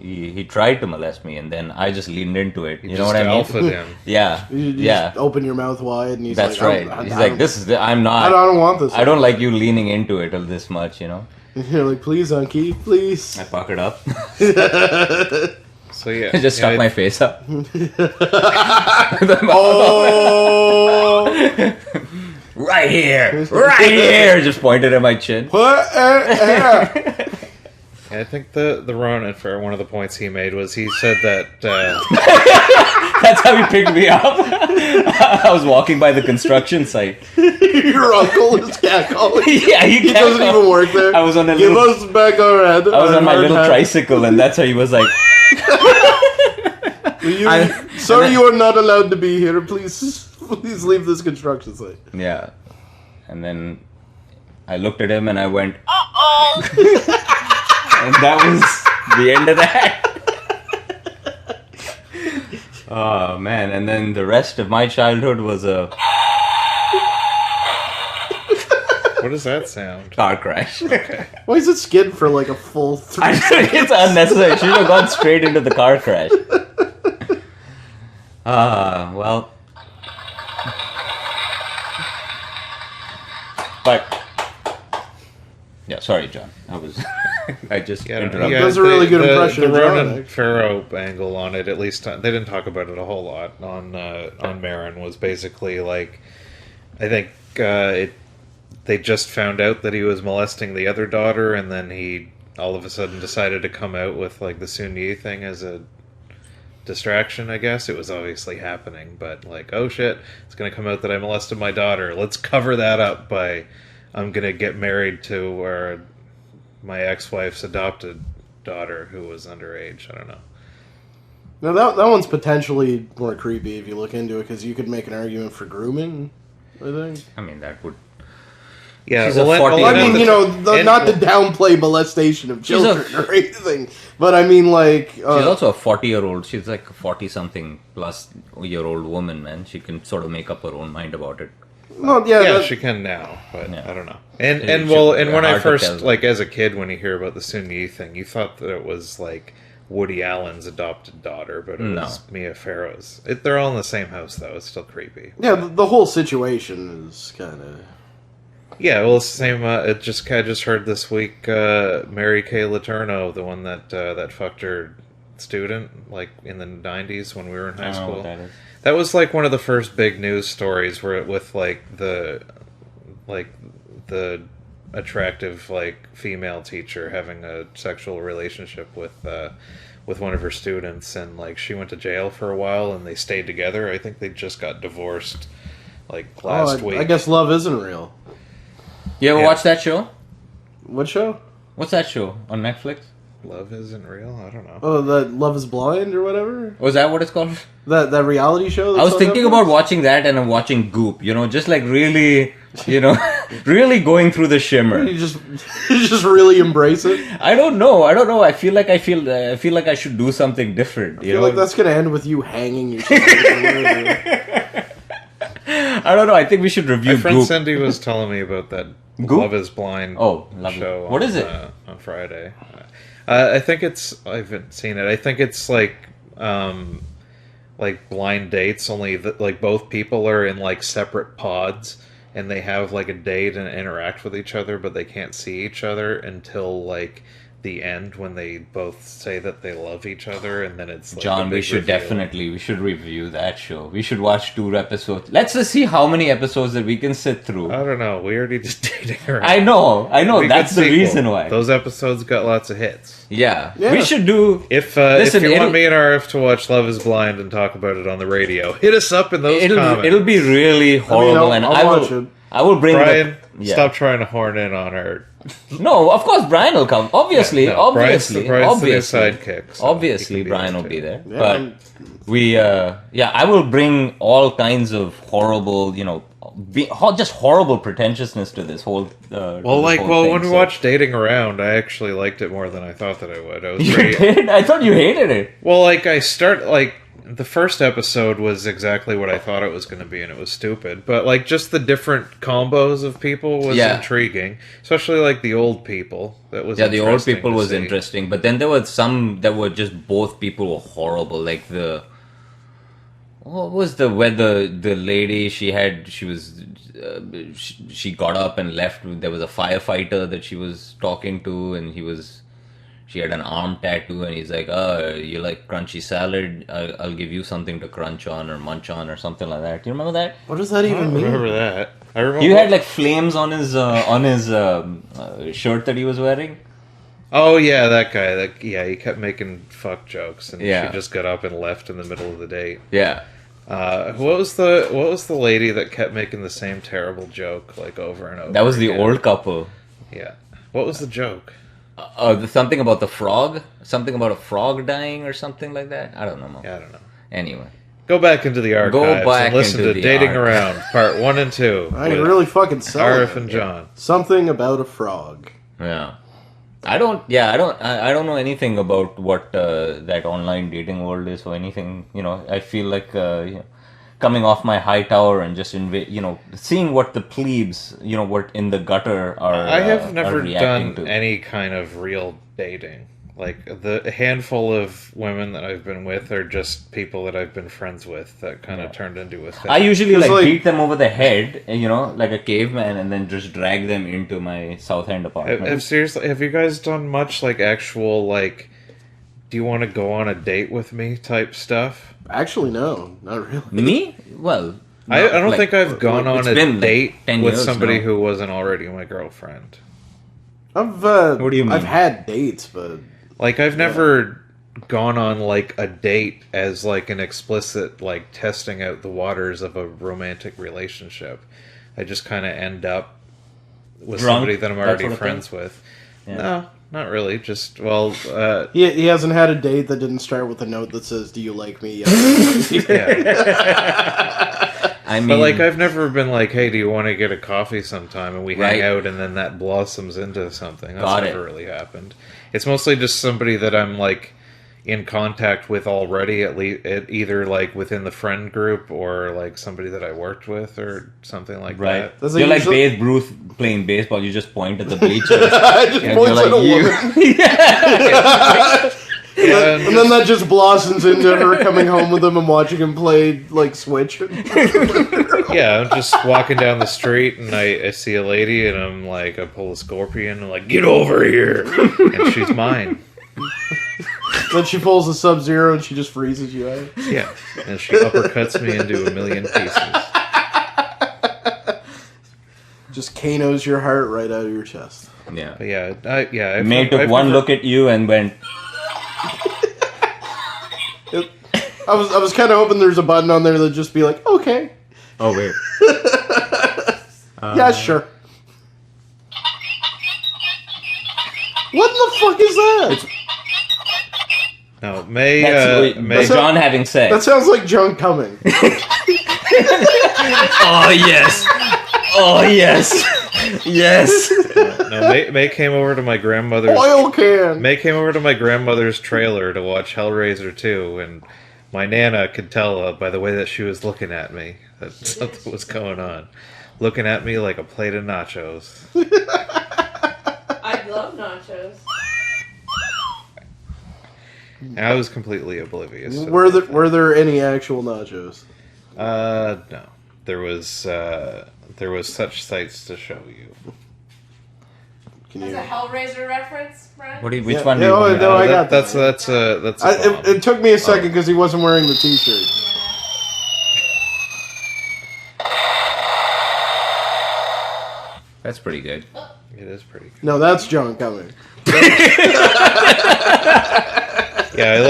He tried to molest me, and then I just leaned into it. You You know what I mean? just alphaed him. Yeah. You Yeah. just open your mouth wide, and he's That's like, right. He's like, I'm not. I don't want this. I don't like you leaning into it this much, you know? You're like, please, Unky, please. I puckered up. So yeah, I just stuck my face up. Oh, Right here! Right here! Just pointed at my chin. put it here. I think the Ronin Fair, one of the points he made was he said that That's how he picked me up. I was walking by the construction site. Your uncle is catcalling. Yeah, He doesn't even work there. I was on a Give little, us back our head. I was on my little tricycle, and that's how he was like. Sorry, you are not allowed to be here. Please leave this construction site. Yeah, and then I looked at him and I went, "Uh-oh!" And that was the end of that. Oh man! And then the rest of my childhood was a what does that sound? car crash. Why is it skid for like a full 3 seconds? It's unnecessary. Should have gone straight into the car crash. Well. But yeah, sorry, John. I just interrupted. That's a really good impression The of John, Ronan actually. Farrow angle on it, at least they didn't talk about it a whole lot on Marin, was basically like, I think they just found out that he was molesting the other daughter, and then he all of a sudden decided to come out with like the Sun Yi thing as a distraction. I guess it was obviously happening, but like, oh shit, it's gonna come out that I molested my daughter. Let's cover that up by I'm gonna get married to my ex-wife's adopted daughter who was underage. I don't know. Now that one's potentially more creepy if you look into it, because you could make an argument for grooming, I think. I mean, that would. Yeah, She's a 40 I mean, not to downplay molestation of children or anything, but I mean, like... she's also a 40-year-old. She's like a 40-something plus year-old woman, man. She can sort of make up her own mind about it. Well, she can now, but Yeah. I don't know. And It when I hard to first, tell. like, as a kid, when you hear about the Sun Yi thing, you thought that it was, like, Woody Allen's adopted daughter, but it was Mia Farrow's. They're all in the same house, though. It's still creepy. Yeah, the whole situation is kind of... Yeah, well, it's the same. I just heard this week, Mary Kay Letourneau, the one that fucked her student, like, in the 90s when we were in high school. What that is. That was like one of the first big news stories where with like the attractive like female teacher having a sexual relationship with one of her students, and like she went to jail for a while and they stayed together. I think they just got divorced like last week. I guess love isn't real. You ever watch that show? What show? What's that show on Netflix? Love isn't real? I don't know. Oh, that Love is Blind or whatever? Was that what it's called? That reality show? I was thinking about watching that, and I'm watching Goop. Just like really, really going through the shimmer. You just really embrace it? I don't know. I feel like I should do something different. I feel like that's gonna end with you hanging yourself. I don't know. I think we should review My friend Goop. Cindy was telling me about that Goop? Love is Blind show. What is it? On Friday. I think I haven't seen it. I think it's like blind dates, only like both people are in like separate pods and they have like a date and interact with each other, but they can't see each other until like the end when they both say that they love each other, and then it's like John, we should review that show. We should watch 2 episodes. Let's just see how many episodes that we can sit through. I don't know. We already just dating around. I know. That's the reason why. Those episodes got lots of hits. Yeah. We should do. If you want me and Arif to watch Love is Blind and talk about it on the radio, hit us up in those comments. It'll be really horrible, I will bring Brian. Stop trying to horn in on her. No, of course Brian will come. Obviously, Brian's the sidekick. So obviously, Brian will be there. Yeah. But I will bring all kinds of horrible, just horrible pretentiousness to this whole. When we watched Dating Around, I actually liked it more than I thought that I would. You did? I thought you hated it. Well, the first episode was exactly what I thought it was going to be, and it was stupid. But like just the different combos of people was intriguing, especially like the old people. That was the old people was interesting. But then there were some that were just both people were horrible. Like what was where the lady she got up and left. There was a firefighter that she was talking to, and she had an arm tattoo, and he's like, you like crunchy salad? I'll give you something to crunch on or munch on or something like that. Do you remember that? What does that even mean? I remember that. You had like flames on his shirt that he was wearing. Oh yeah, that guy. He kept making fuck jokes, and Yeah. she just got up and left in the middle of the date. Yeah. What was the lady that kept making the same terrible joke like over and over? That was the again? old couple. Yeah. What was the joke? Something about the frog? Something about a frog dying or something like that? I don't know. Yeah, I don't know. Anyway. Go back into the archives back and listen into to the Dating archives. Around, Part 1 and 2. I with really fucking sell Arif and John. Something about a frog. Yeah. I don't know anything about what that online dating world is or anything. I feel like coming off my high tower and just seeing what the plebes, what in the gutter are. I have never are reacting done to. any kind of real dating. Like, the handful of women that I've been with are just people that I've been friends with that kind of turned into a thing. I usually It's like- beat them over the head, like a caveman, and then just drag them into my South End apartment. Seriously, have you guys done much, like, actual, like, do you want to go on a date with me type stuff? Actually, no, not really. Me? Well, I don't think I've gone on it's a been, like, date 10 with years somebody now. who wasn't already my girlfriend. What do you mean? I've had dates, but Like, I've never gone on, like, a date as, like, an explicit, like, testing out the waters of a romantic relationship. I just kind of end up with Drunk, somebody that I'm that already sort of friends with. Yeah. No, not really. Just, he hasn't had a date that didn't start with a note that says, "Do you like me?" Yes. yeah. I mean, But, like, I've never been like, hey, do you want to get a coffee sometime? And we hang Right. out, and then that blossoms into something. That's Got never it. really happened. It's mostly just somebody that I'm, like, in contact with already, at least either, like, within the friend group or, like, somebody that I worked with or something like right? that. Does it You're like usually- Babe Ruth playing baseball. You just point at the bleachers. Just and points you're at a like, woman. Yeah, And then that just blossoms into her coming home with him and watching him play, like, Switch. yeah, I'm just walking down the street and I see a lady and I'm like, I pull a scorpion and I'm like, get over here! And she's mine. Then she pulls a Sub-Zero and she just freezes you out. Yeah. And she uppercuts me into a million pieces. Just Kano's your heart right out of your chest. yeah. But yeah, I've, May took I've one never- look at you and went, I was kind of hoping there's a button on there that'd just be like, okay, "Oh wait." yeah, sure. What the fuck is that? No, May, That's John having sex. That sounds like John coming. Oh yes. Oh yes. Yes. no, May came over to my grandmother's. Oil can. May came over to my grandmother's trailer to watch Hellraiser 2, and my nana could tell by the way that she was looking at me that something was going on. Looking at me like a plate of nachos. I love nachos. And I was completely oblivious. to the Were whole there thing. were there any actual nachos? No. There was such sights to show you. Can That's you? a Hellraiser reference, Brian? Which Yeah, one do yeah, you oh, want? no, I got that's that. that's a bomb. It took me a second because he wasn't wearing the T-shirt. That's pretty good. It is pretty good. No, that's John coming. Yeah, I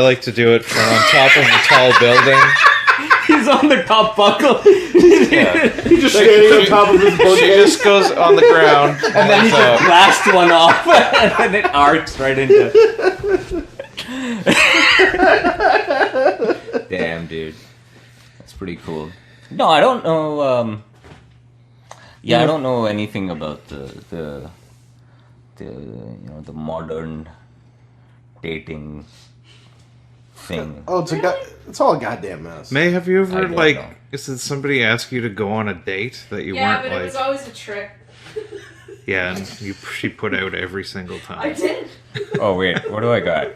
like to do it from on top of a tall building. He's on the top buckle. He's just standing on top of his She bookcase. just goes on the ground And then he just blasts one off, and it arcs right into. Damn, dude, that's pretty cool. No, I don't know. Yeah, I don't know anything about the the modern dating thing. Oh, it's all a goddamn mess. May, have you I ever, don't like, know. did somebody ask you to go on a date that you Yeah, weren't but like? it was always a trick. Yeah, and she put out every single time. I did. Oh wait, what do I got?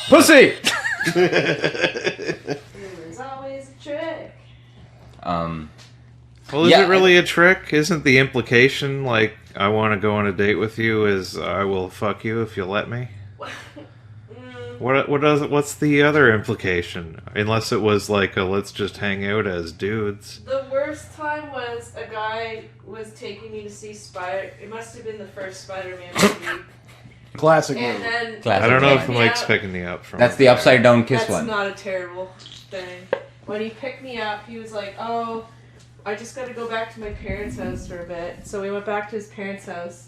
Pussy. It was always a trick. Well, is Yeah, it really a trick? Isn't the implication like I want to go on a date with you? Is I will fuck you if you let me? What's the other implication? Unless it was like a let's just hang out as dudes. The worst time was a guy was taking me to see It must have been the first Spider-Man movie. Classic And movie. then Classic. I don't know picked if me Mike's up. picking me up from. That's the upside down kiss That's one. not a terrible thing. When he picked me up, he was like, "Oh, I just got to go back to my parents' house for a bit." So we went back to his parents' house.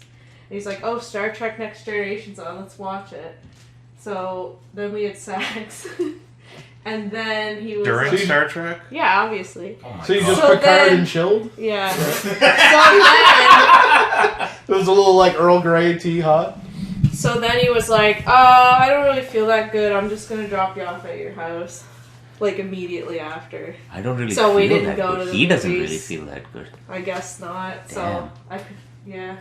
And he's like, "Oh, Star Trek Next Generation's on. Let's watch it." So then we had sex. And then he was During like, Star Trek? yeah, obviously. So you just So Picard then- and chilled? Yeah. It was a little like Earl Grey tea hot. So then he was like, I don't really feel that good. I'm just going to drop you off at your house. Like, immediately after. I don't really So feel we didn't that go good. to the He doesn't movies. really feel that good. I guess not. So, Damn. I could, yeah.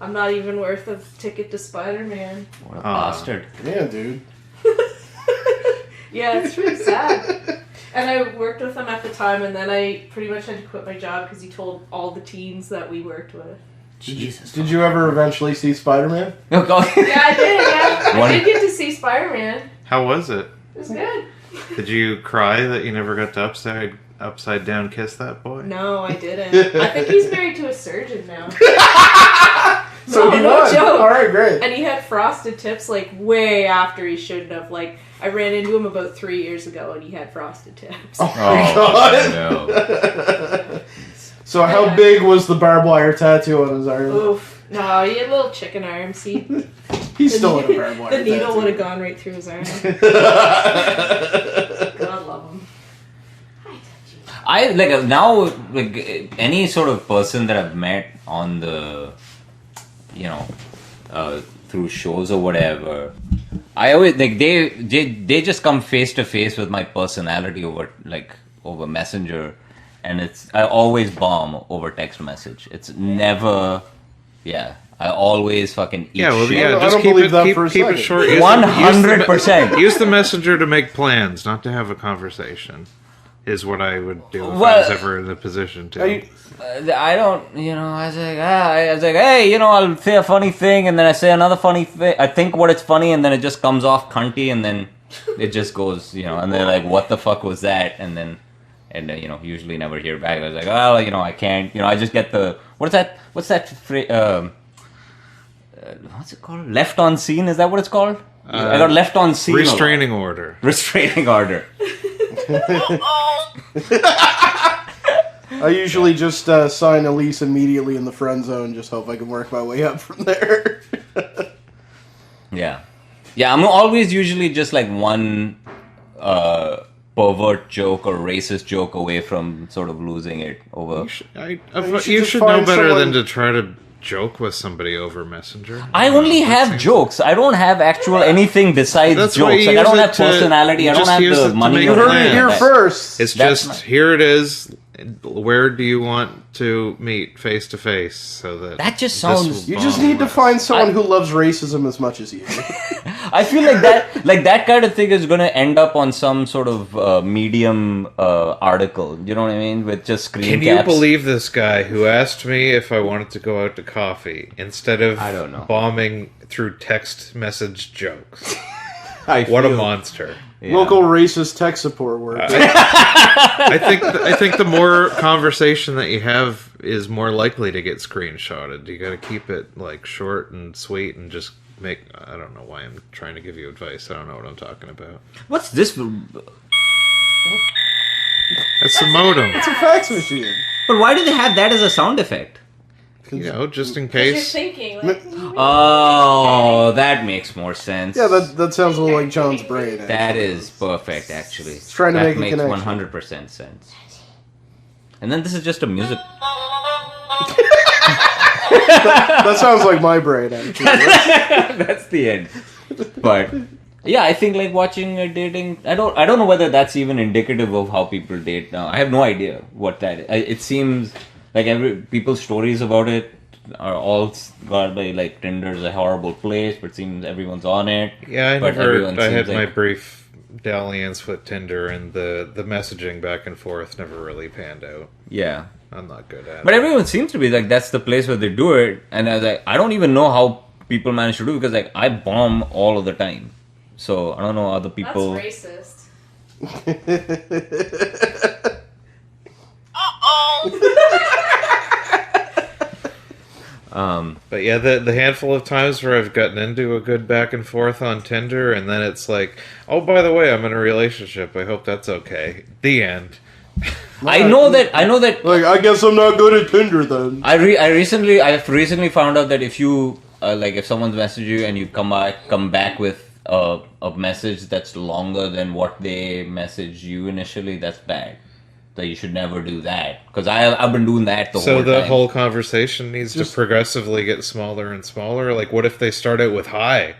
I'm not even worth a ticket to Spider-Man. What a bastard. Yeah, dude. Yeah, it's pretty sad. And I worked with him at the time, and then I pretty much had to quit my job because he told all the teens that we worked with. Jesus. Did you ever eventually see Spider-Man? Oh, God. Yeah, I did, yeah. One- I did get to see Spider-Man. How was it? It was good. Did you cry that you never got to upside down kiss that boy? No, I didn't. I think he's married to a surgeon now. So No, he no was. joke. Alright, great. And he had frosted tips like way after he shouldn't have. Like, I ran into him about 3 years ago and he had frosted tips. Oh my god. no. So how big was the barbed wire tattoo on his arm? Oof. No, he had little chicken arms. He's still in a barbed wire The needle tattoo. would have gone right through his arm. God love him. I like now like any sort of person that I've met on the through shows or whatever, I always like they just come face to face with my personality over Messenger, and I always bomb over text message. It's never I always fucking eat Yeah, well, shit. yeah. I Just don't keep believe it, that for a keep it second. short. 100%. Use the messenger to make plans, not to have a conversation. Is what I would do if I Well, was ever in the position to. I don't, I was like, hey, I'll say a funny thing, and then I say another funny thing. I think what it's funny, and then it just comes off cunty, and then it just goes, and they're like, what the fuck was that? And then, usually never hear back. I was like, well, I can't, I just get the, what's that phrase, what's it called? Left on scene? Is that what it's called? I got left on scene. Restraining order. Restraining order. I usually just sign a lease immediately in the friend zone, just hope I can work my way up from there. Yeah. Yeah, I'm always usually just like one pervert joke or racist joke away from sort of losing it over. You should know find better someone- than to try to joke with somebody over Messenger. I only have jokes. I don't have actual anything besides That's why jokes. you Like I use don't it have to- personality. you I don't just have use it the to money. make You or heard it anything here like that. first. It's That's just here it is. Where do you want to meet face to face? So That just this sounds- will You just bond need to with. find someone who loves racism as much as you. I feel like that kind of thing is going to end up on some sort of Medium article. You know what I mean? With just screen Can you caps. believe this guy who asked me if I wanted to go out to coffee instead of I don't know. bombing through text message jokes? I What a feel- monster! Yeah. Local racist tech support work. I think the more conversation that you have is more likely to get screenshotted. You got to keep it like short and sweet and just make. I don't know why I'm trying to give you advice. I don't know what I'm talking about. What's this? That's the modem. It's a fax machine. But why do they have that as a sound effect? You know, just in You're case. thinking, like, Oh, that makes more sense. Yeah, that sounds a little like John's brain. That is perfect, actually. It's trying to that make a makes connection. 100% sense. And then this is just a music. That sounds like my brain, actually. That's the end. But yeah, I think like watching a dating. I don't know whether that's even indicative of how people date now. I have no idea what that is. It seems like people's stories about it are all got by like Tinder's a horrible place, but it seems everyone's on it. Yeah, I but never. everyone I seems had my like- brief dalliance with Tinder, and the messaging back and forth never really panned out. Yeah. I'm not good at But it. everyone seems to be like that's the place where they do it, and I was like, I don't even know how people manage to do it because like I bomb all of the time. So I don't know other people. That's racist. But yeah, the handful of times where I've gotten into a good back and forth on Tinder, and then it's like, oh, by the way, I'm in a relationship. I hope that's okay. The end. I know that. Like, I guess I'm not good at Tinder then. I've recently found out that if you if someone's messaged you and you come back with a message that's longer than what they messaged you initially, that's bad. That you should never do that, because I've been doing that the whole time. So the whole conversation needs to progressively get smaller and smaller. Like, what if they start out with hi?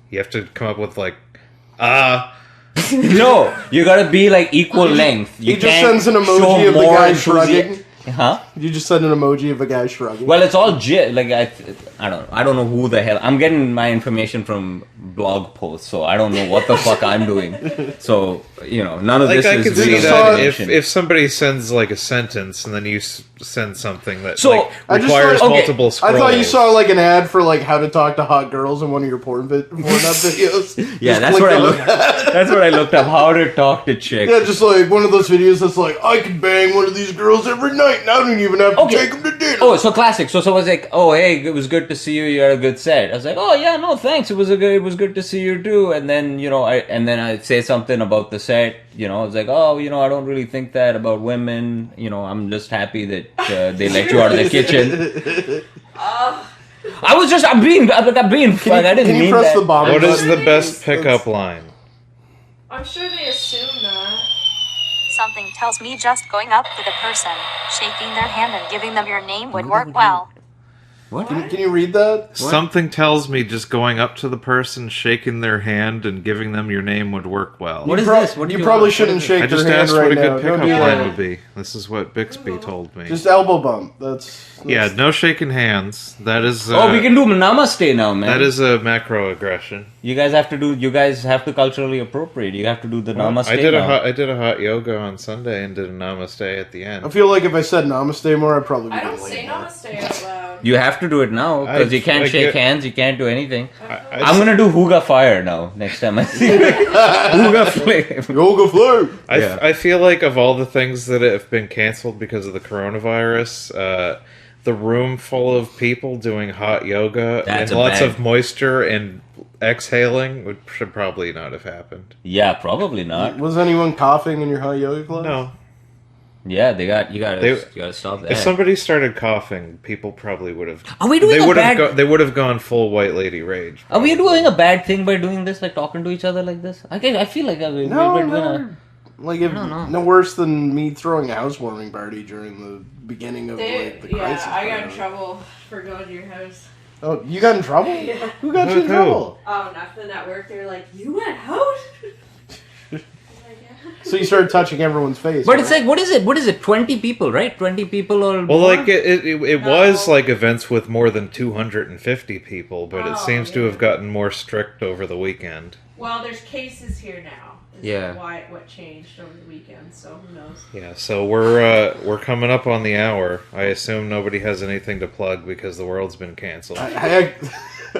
You have to come up with like, No, you gotta be like equal length. He just sends an emoji of the guy shrugging. Huh? You just send an emoji of a guy shrugging. Well, it's all I don't know who the hell. I'm getting my information from blog posts, so I don't know what the fuck I'm doing. So none of like this I is could real see that information. if somebody sends like a sentence and then you send something that I just requires thought- multiple scrolls. I thought you saw like an ad for like how to talk to hot girls in one of your porn videos. Yeah, Just that's click what I on looked. that. That's what I looked up. How to talk to chicks. Yeah, just like one of those videos that's like, I can bang one of these girls every night and I don't even have to take them to dinner. Oh, so classic. So someone's like, "Oh, hey, it was good to see you. You had a good set." I was like, "Oh yeah, no, thanks. It was good to see you too." And then I say something about the set. I was like, "Oh, I don't really think that about women. I'm just happy that they let you out of the kitchen." I'm being I didn't Can you mean press that. the bottom What is button? the best pickup line? I'm sure they assume that. Something tells me just going up to the person, shaking their hand and giving them your name would work well. What? Can you read that? Something tells me just going up to the person, shaking their hand, and giving them your name would work well. What is this? What do You you probably want? shouldn't shake I their just hand asked right what a now. good Don't pickup do line that. would be. This is what Bixby told me. Just elbow bump. That's Yeah, no shaking hands. That is. Oh, we can do namaste now, man. That is a macro aggression. You guys have to culturally appropriate. You have to do the namaste I did now. I did a hot yoga on Sunday and did a namaste at the I end. feel like if I said namaste more, I'd probably be I don't getting say laid more. namaste out loud. You have to do it now because you can't shake hands. You can't do anything. I'm gonna do Hooga Fire now next time I see you. Hooga Flame. Yoga flow. I feel like of all the things that have been canceled because of the coronavirus, the room full of people doing hot yoga That's and a lots bad- of moisture and exhaling should probably not have happened. Yeah, probably not. Was anyone coughing in your hot yoga class? No. Yeah, you gotta stop that. If somebody started coughing, people probably would have. Are we doing they a would have bad? they would have gone full white lady rage. Are we probably. doing a bad thing by doing this, like talking to each other like this? I feel like we're doing a. Like if don't know. no worse than me throwing a housewarming party during the beginning of like, the crisis. I got in part. trouble for going to your house. Oh, you got in trouble? Yeah. Who got you in Who? trouble? Oh, nothing at work. They were like, "You went out?" So you started touching everyone's face. But right? it's like, what is it? What is it? 20 people, right? 20 people or Well, more? like it No. was like events with more than 250 people, but it Oh, seems to yeah. have gotten more strict over the weekend. Well, there's cases here now. Is Yeah. What changed over the weekend? So who knows? Yeah, so we're coming up on the hour. I assume nobody has anything to plug because the world's been canceled.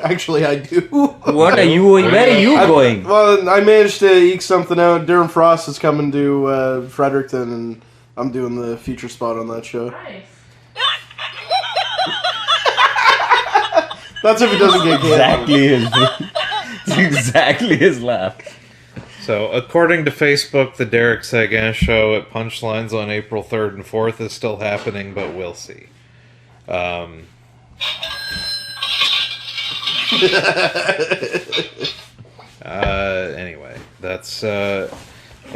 Actually, I do. What are you? Where are you going? Well, I managed to eke something out. Darren Frost is coming to Fredericton, and I'm doing the feature spot on that show. Nice. That's if it doesn't get canceled. Exactly his laugh. So, according to Facebook, the Derek Seguin show at Punchlines on April 3rd and 4th is still happening, but we'll see. Anyway, that's I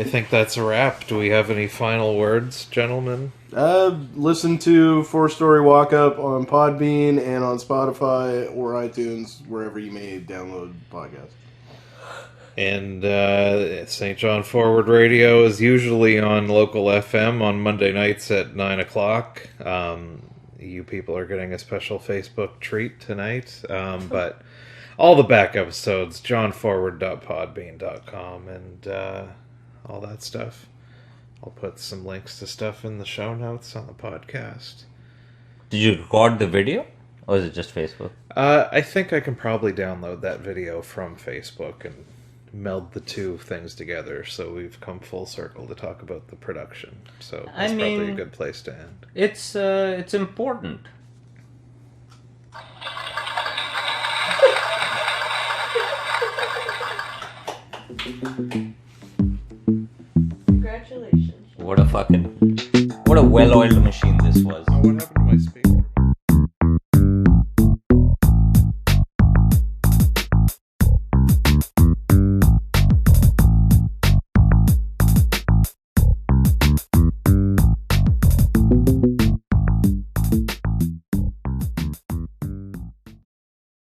think that's a wrap. Do we have any final words, gentlemen? Listen to 4-Story Walk Up on Podbean and on Spotify or iTunes, wherever you may download podcasts. And St. John Forward Radio is usually on local FM on Monday nights at 9 o'clock. You people are getting a special Facebook treat tonight. But all the back episodes, johnforward.podbean.com and all that stuff. I'll put some links to stuff in the show notes on the podcast. Did you record the video? Or is it just Facebook? I think I can probably download that video from Facebook and meld the two things together. So we've come full circle to talk about the production. So I that's probably a mean- good place to end. It's important. Congratulations. What a well-oiled machine this was.